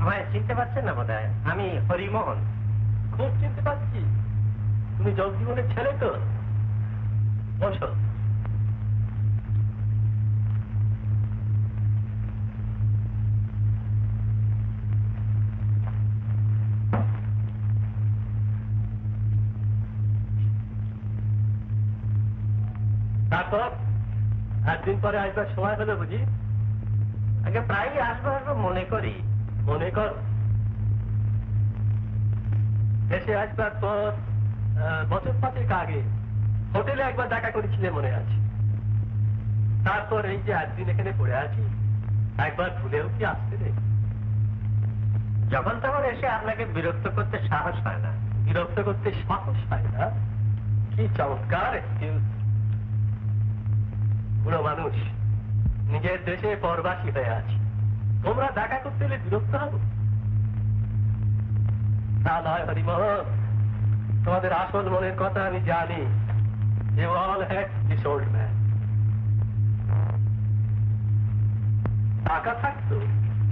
আমায় চিনতে পারছেন না বোধহয়? আমি হরিমোহন। খুব চিনতে পারছি, তুমি জগজীবনের ছেলে তো। বসো। তারপর একদিন পরে আসবার সময় হলো বুঝি? আগে প্রায়ই আসবো আসবো মনে করি। মনে কর, দেশে আসবার পর বছর 5 আগে হোটেলে একবার দেখা করেছিলে মনে আছে। তারপর এই যে একদিন এখানে পড়ে আছি, একবার ভুলেও কি আসতে নেই? যখন তখন এসে আপনাকে বিরক্ত করতে সাহস হয় না। বিরক্ত করতে সাহস হয় না? কি চমৎকার এক্সকিউজ! বুড়ো মানুষ, নিজের দেশে পরবাসী হয়ে আছে, তোমরা দেখা করতে এলে বিরক্ত হবো? তা নয় হরিমোহন, তোমাদের আসল মনের কথা আমি জানি। You all had this old man. টাকা থাকতো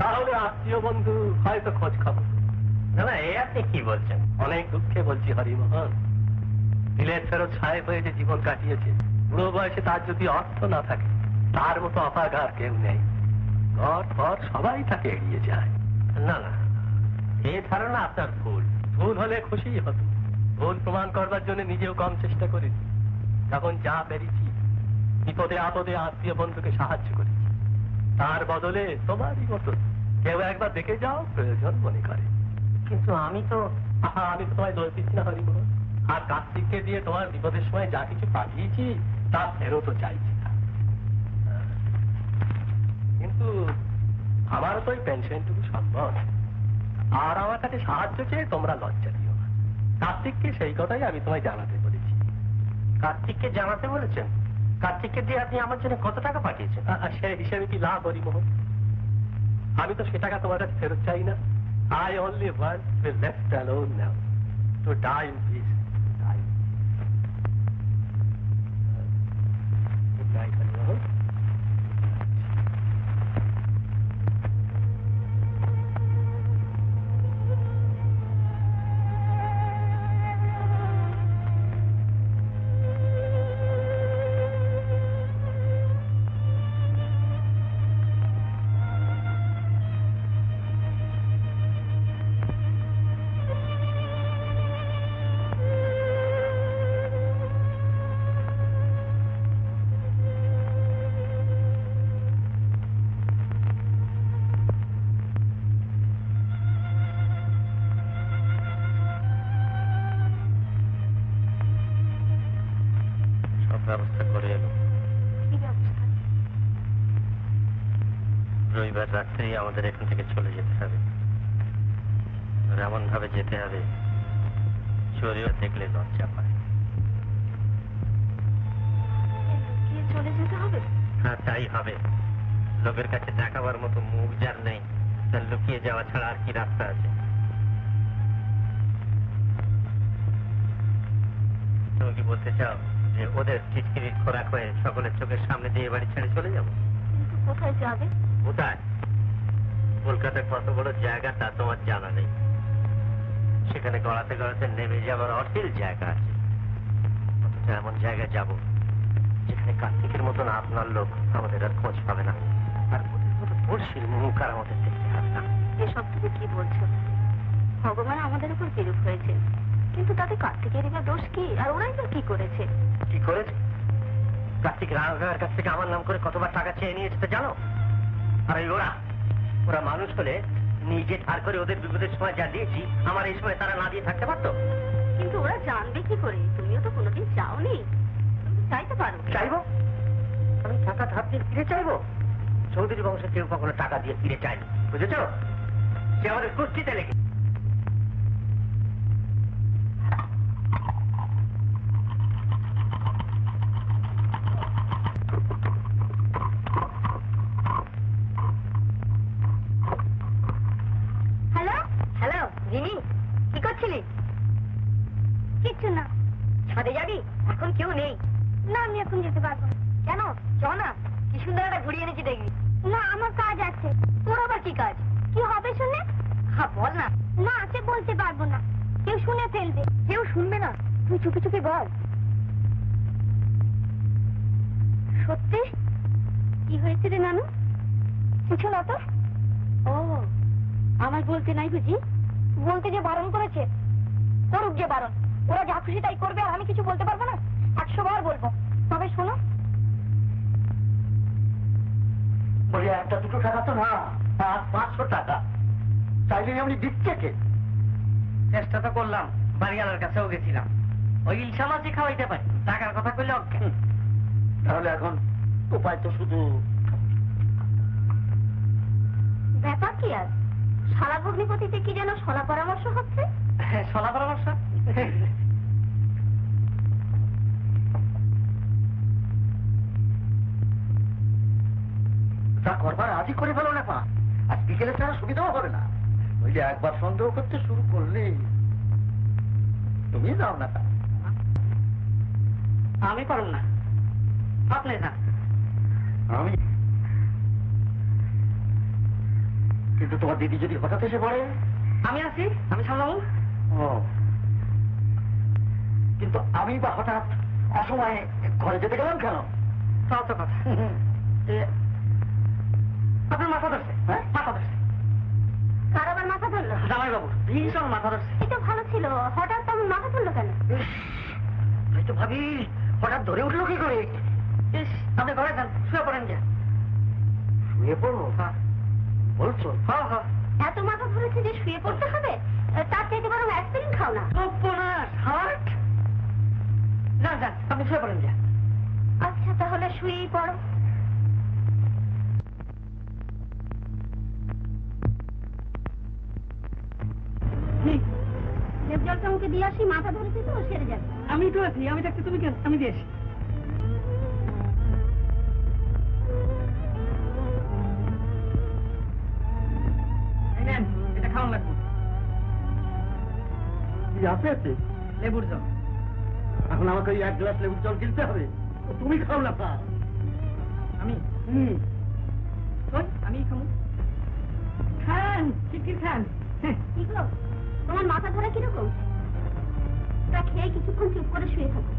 তাহলে আত্মীয় বন্ধু হয়তো খোঁজ খবর। না না, এ আপনি কি বলছেন? অনেক দুঃখে বলছি হরিমোহন, দিলের ফেরত সাহেব হয়ে যে জীবন কাটিয়েছে, বুড়ো বয়সে তার যদি অর্থ না থাকে, তার মতো অপাগার কেউ নেই। ঘর পর সবাই তাকে এড়িয়ে যায়। না না, এই ধারণা আপনার ভুল। ভুল হলে খুশি হতো। ভুল প্রমাণ করবার জন্য নিজেও কম চেষ্টা করেছি। যখন যা পেরেছি বিপদে আপদে আত্মীয় বন্ধুকে সাহায্য করেছি। তার বদলে তোমারই মতো কেউ একবার দেখে যাও প্রয়োজন মনে করে। কিন্তু আমি তো তোমায় দোষ দিচ্ছি না হরিমোহন। আর কার্তিককে দিয়ে তোমার বিপদের সময় যা কিছু পাঠিয়েছি তা ফেরতও চাইছি না। কিন্তু আমারও তো ওই পেনশনটুকু সম্ভব। আর আমার কাছে সাহায্য চেয়ে তোমরা লজ্জা দিও না। কার্তিককে সেই কথাই আমি তোমায় জানাতে বলেছি। কার্তিককে জানাতে বলেছেন? কার্তিককে দিয়ে আপনি আমার জন্য কত টাকা পাঠিয়েছেন? সে হিসেবে কি লাভ হরিমোহন? আমি তো সে টাকা তোমার কাছে ফেরত চাই না। I only want to be left alone now, to die in peace. Good night, Harimohan. ব্যবস্থা করে এলো। রবিবার রাত্রেই আমাদের এখান থেকে চলে যেতে হবে। এমন ভাবে যেতে হবে চোরেও দেখলে লজ্জা পায়। চলে যেতে হবে? হ্যাঁ, তাই হবে। লোকের কাছে দেখাবার মতো মুখ যার নেই, তার লুকিয়ে যাওয়া ছাড়া আর কি রাস্তা আছে? তুমি কি বলতে চাও যে ওদের খিচকিরির খোরাক হয়ে সকলের চোখের সামনে দিয়ে বাড়ি ছেড়ে চলে যাবো? কিন্তু কোথায় যাবে? কোথায়? কলকাতার কত বড় জায়গা তা তোমার জানা নেই। সেখানে গড়াতে গড়াতে নেমে যাবার অঢেল জায়গা আছে। অথচ এমন জায়গায় যাব যেখানে কার্তিকের মতন আপনার লোক আমাদের আর খোঁজ পাবে না, আর ওদের মতো পড়শির মুখ আর আমাদের দেখতে হবে না। এসব তুমি কি বলছো? ভগবান আমাদের উপর বিরূপ হয়েছে, কিন্তু তাতে কার্তিকের দোষ কি? আর ওরাই তো কি করেছে? কি করেছে? কার্তিক রাঙার কাছ থেকে আমার নাম করে কতবার টাকা চেয়ে নিয়েছে তো জানো? আর ওরা মানুষ হলে নিজে ধার করে ওদের বিপদের সময় যা দিয়েছি, আমার এই সময় তারা না দিয়ে থাকতে পারতো? কিন্তু ওরা জানবে কি করে? তুমিও তো কোনোদিন চাওনি। তুমি চাইতে পারো। চাইবো? আমি টাকা ধার দিয়ে ফিরে চাইবো? চৌধুরী বংশের কেউ কখনো টাকা দিয়ে ফিরে চায়নি, বুঝেছ? সে আমাদের কুষ্টিতে লেগে। হ্যালো হ্যালো, জিনি কি করছিলি? কিচ্ছু না। ছাদে যাবি? এখন কেউ নেই। না, আমি এখন যেতে পারবো। কেন? চ না, কি সুন্দর একটা ঘুরিয়ে এনেছি দেখবি। না, আমার কাজ আছে। তোর আবার কি কাজ? কি হবে শুনে? বল না। না, সে বলতে পারবো না, কেউ শুনে ফেলবে। কেউ শুনবে না, তুই চুপি চুপি বল। সত্যি? কি হয়েছে রে নানু? কিছু না তো। ও, আমার বলতে নাই বুঝি? বলতে যে বারণ করেছে। করুক যে বারণ, ওরা যা খুশি তাই করবে, আর আমি কিছু বলতে পারবো না? 100 বার বলবো। তবে শোনো, বলি 1-2 টাকা তো না, 500 টাকা চাইলে আমি দিচ্ছে কে? চেষ্টা তো করলাম, বাড়িওয়ালার কাছেও গেছিলাম, ওই ইলশা মাছই খাওয়াইতে পারি, টাকার কথা কইলে অজ্ঞান। তাহলে এখন উপায় তো শুধু। ব্যাপার কি আর? শালা ভগ্নিপতিতে কি যেন শলা পরামর্শ হচ্ছে? শলা পরামর্শ? তা করবার আজই করে ফেলো না পা, আজ বিকেলে ছাড়া সুবিধাও হবে না। ওই যে একবার সন্দেহ করতে শুরু করলে তুমি যাও না। তা আমি পারব না, আপনি না। আমি কিন্তু তোমার দিদি যদি হঠাৎ এসে পড়ে? আমি আছি, আমি সামলাবো। ও, কিন্তু আমি বা হঠাৎ অসময়ে ঘরে যেতে গেলাম কেন? তাও তো কথা। আপনার মাথা ধরছে? হ্যাঁ, মাথা ধরছে। কার আবার মাথা ধরলো? জামাই বাবু ভীষণ মাথা ধরছে। এটা ভালো ছিল, হঠাৎ তেমন মাথা ধরলো কেন? তাই তো ভাবি, হঠাৎ ধরে উঠলো কি করে? আপনি ঘরে যান, শুয়ে পড়েন। যা শুয়ে পড়বো? হ্যাঁ বলছো? হ্যাঁ হ্যাঁ। এত মাথা ধরেছে যে শুয়ে পড়তে হবে? তার চাইতে বরং অ্যাসপিরিন খাও না। হার্ট। যান যান, আপনি শুয়ে পড়েন। যা। আচ্ছা, তাহলে শুয়েই পড়ো। লেপ জলটা আমাকে দিয়ে আসি, মাথা ধরেছে তো সেরে যাবে। আমি তো আছি, আমি থাকতে তুমি কেন? আমি দিয়ে আসি। এটা খাওয়ান লাগবে। কি আছে আছে? লেবুর জল। এখন আমাকে ওই 1 গ্লাস লেবুর জল কিনতে হবে? তুমি খাও না পা। আমি আমি খাবো। খান, শিগগির খান। কি গো, তোমার মাথা ধরা কিরকম? তা খেয়ে কিছুক্ষণ চুপ করে শুয়ে থাকো।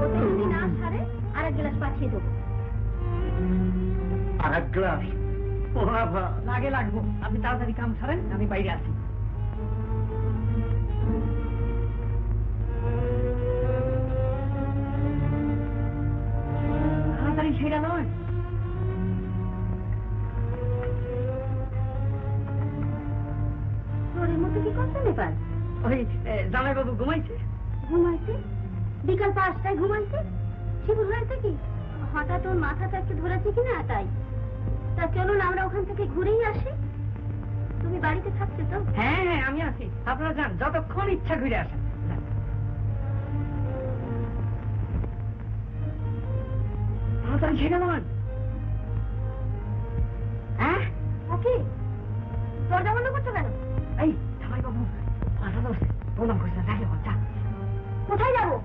ওতে যদি না সারে, আরেক গ্লাস পাঠিয়ে দেবো। আর 1 গ্লাস? লাগে লাগবো, আপনি তাড়াতাড়ি কাম ছাড়েন, আমি বাইরে আছি। তাড়াতাড়ি ছেড়া নয়। তোর মতো কি করছে ব্যাপার? ওই জামাইবাবু ঘুমাইছে। ঘুমাইছে? বিকাল 5টায় ঘুমাইছে? শিবুর হয়েছে কি? হঠাৎ ওর মাথাটা একটু ধরেছে কিনা তাই। তা চলুন আমরা ওখান থেকে ঘুরেই আসি। তুমি বাড়িতে থাকছো তো? হ্যাঁ হ্যাঁ, আমি আছি, আপনারা যান, যতক্ষণ ইচ্ছা ঘুরে আসেন। তাড়াতাড়ি ছেড়ে দেবেন। হ্যাঁ, ওকে। দরজা বন্ধ করছো কেন? এই জামাইবাবু মাথা ধরছে, প্রণাম করছে, দেখে যা। কোথায় যাবো?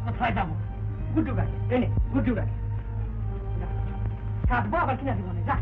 কোথায় যাবো? গুড্ডু গাড়ি এনে, গুড্ডু গাড়ি কাটবো, আবার কিনা দিব না, যা।